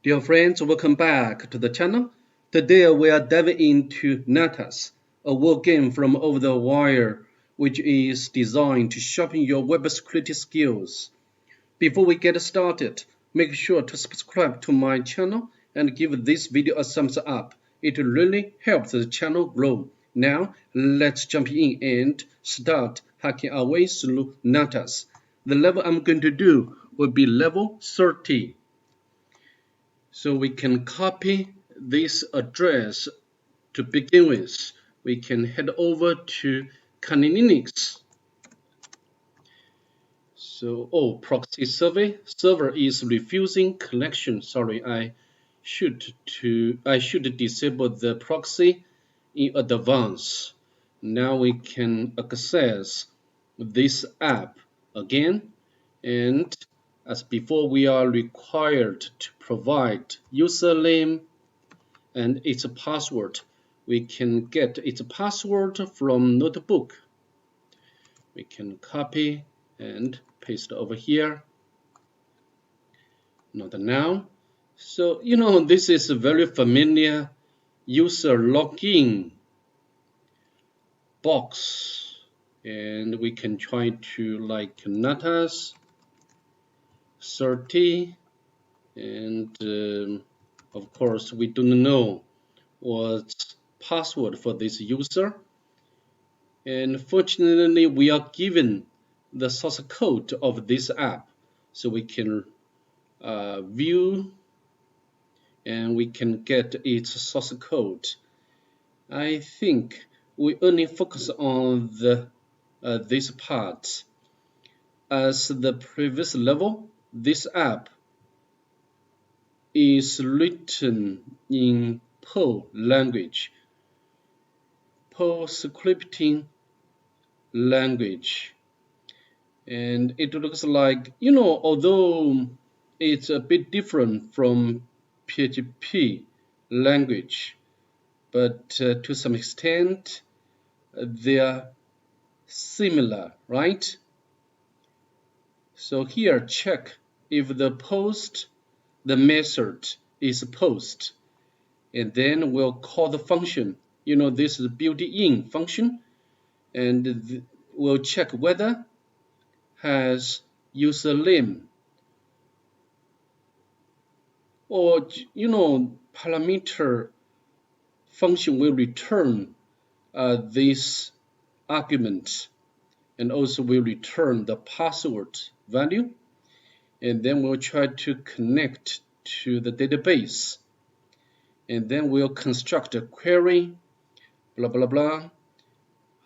Dear friends, welcome back to the channel. Today we are diving into Natas, a war game from OverTheWire, which is designed to sharpen your web security skills. Before we get started, make sure to subscribe to my channel and give this video a thumbs up. It really helps the channel grow. Now, let's jump in and start hacking our way through Natas. The level I'm going to do will be level 30. So we can copy this address to begin with. We can head over to Kali Linux. So, proxy server is refusing connection. Sorry, I should disable the proxy in advance. Now we can access this app again, and as before, we are required to provide username and its password. We can get its password from notebook. We can copy and paste over here. Not now. So, this is a very familiar user login box. And we can try to like Natas 30. And of course, we don't know what's password for this user. And fortunately, we are given the source code of this app, so we can view and we can get its source code. I think we only focus on this part. As the previous level, this app is written in Perl language, Perl scripting language. And it looks like, although it's a bit different from PHP language, but to some extent they are similar, right? So here check if the method is post, and then we'll call the function. This is a built-in function, and we'll check whether has username or parameter function will return this argument, and also will return the password value, and then we'll try to connect to the database, and then we'll construct a query, blah blah blah.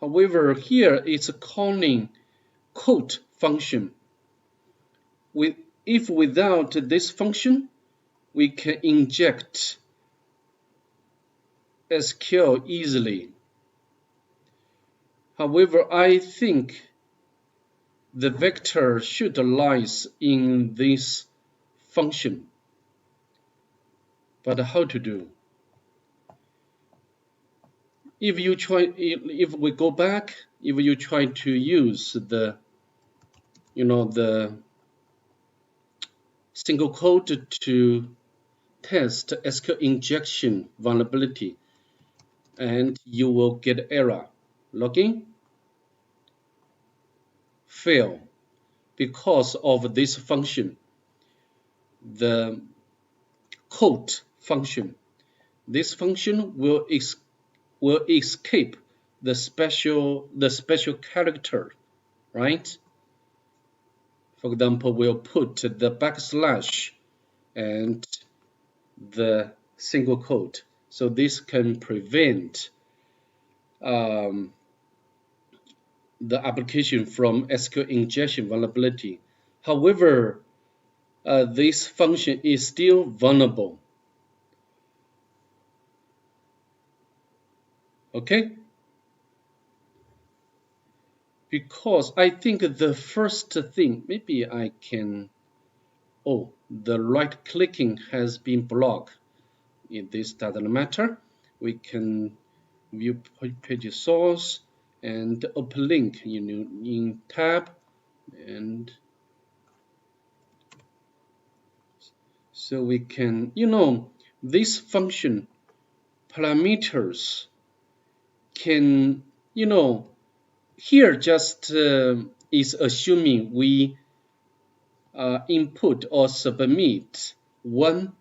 However, here it's calling quote function. If without this function, we can inject SQL easily. However, I think the vector should lies in this function. But how to do? If we go back, if you try to use the single code to test SQL injection vulnerability, and you will get error. Login fail because of this function, the quote function. This function will escape the special character, right? For example, we'll put the backslash and the single quote. So this can prevent the application from SQL injection vulnerability. However, this function is still vulnerable. Okay? Because I think the first thing, maybe I can, the right clicking has been blocked. This doesn't matter. We can view page source and open link in tab, and So we can, this function parameters can, here just is assuming we input or submit one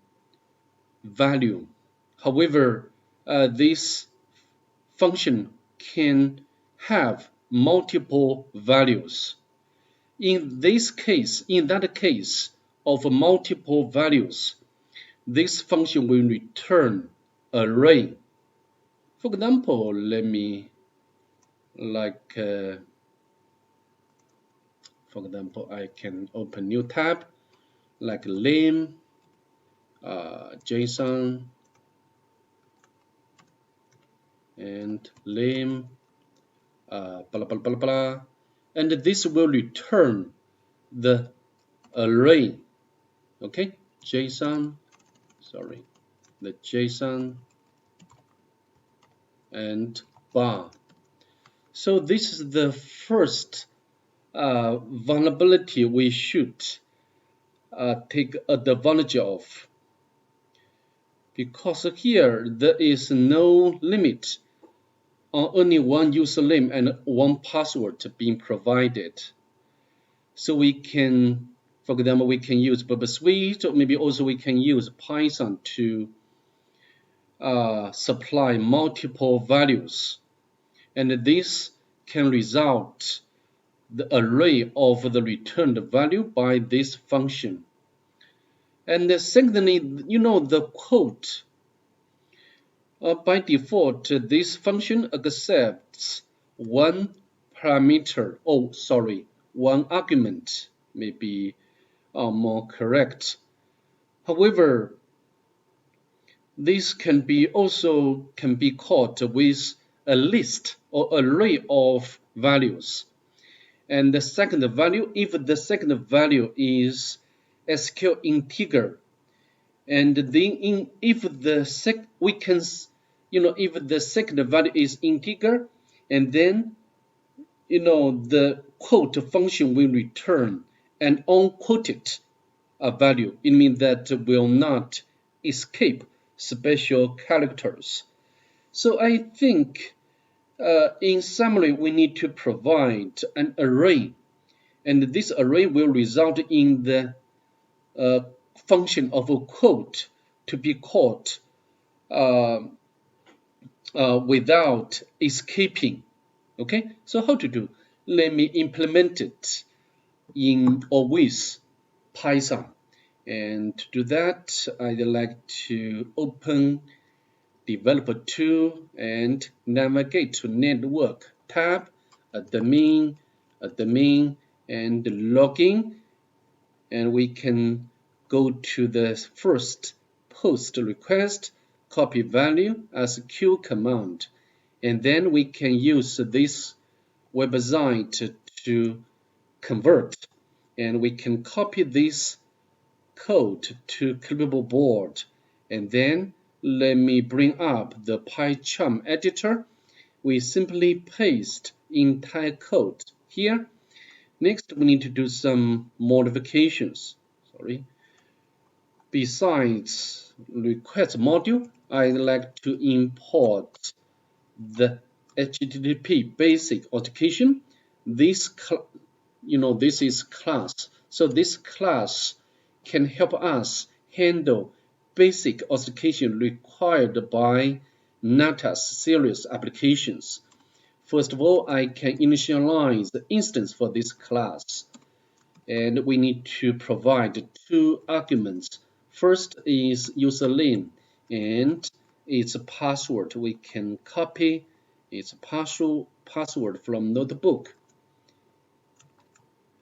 value. However, this function can have multiple values. In that case of multiple values, this function will return array. For example, let me for example, I can open new tab like name, JSON, and name, blah blah blah blah, and this will return the array. Okay, JSON, sorry, the JSON and bar. So this is the first vulnerability we should take advantage of, because here there is no limit on only one username and one password being provided. So we can, for example, we can use Suite, or maybe also we can use Python to supply multiple values, and this can result the array of the returned value by this function. And secondly, the quote. By default, this function accepts one parameter, one argument, maybe more correct. However, this can be called with a list or array of values. And the second value, if the second value is SQL integer, and then if the second value is integer, and then the quote function will return an unquoted value. It means that will not escape special characters. So I think in summary, we need to provide an array, and this array will result in the function of a quote to be called without escaping. Okay, so how to do? Let me implement it in or with Python. And to do that, I'd like to open Developer Tool and navigate to Network tab, admin, and login. And we can go to the first post request, copy value as Q command, and then we can use this website to convert, and we can copy this code to clipboard, and then let me bring up the PyCharm editor. We simply paste entire code here. Next, we need to do some modifications. Besides request module, I'd like to import the HTTP basic authentication. This is class. So this class can help us handle basic authentication required by Natas series applications. First of all, I can initialize the instance for this class, and we need to provide two arguments. First is username and its password. We can copy its password from notebook.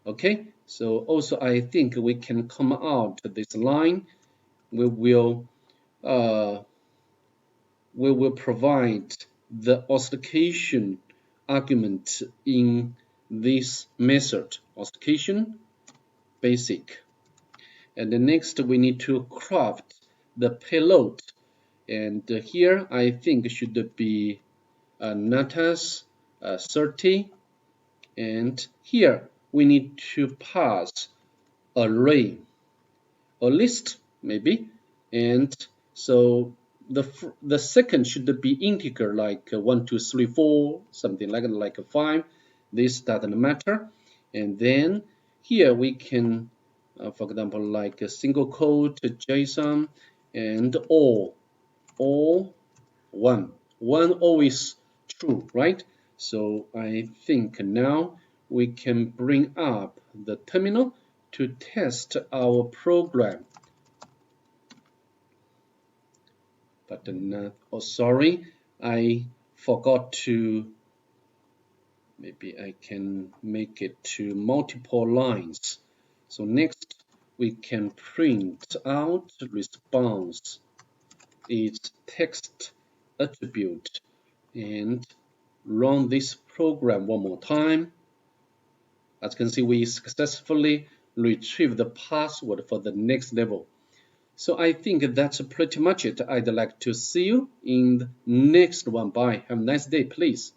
Okay, so also I think we can come out this line. We will provide the authentication argument in this method, authentication basic. And the next we need to craft the payload, and here I think should be Natas 30, and here we need to pass array or list. maybe. And so the second should be integer like 1, 2, 3, 4, something like a 5. This doesn't matter. And then here we can, for example, like a single quote JSON and all 1. 1 always true, right? So I think now we can bring up the terminal to test our program. But oh, sorry, I forgot to, maybe I can make it to multiple lines. So next we can print out response its text attribute and run this program one more time. As you can see, we successfully retrieved the password for the next level. So I think that's pretty much it. I'd like to see you in the next one. Bye. Have a nice day, please.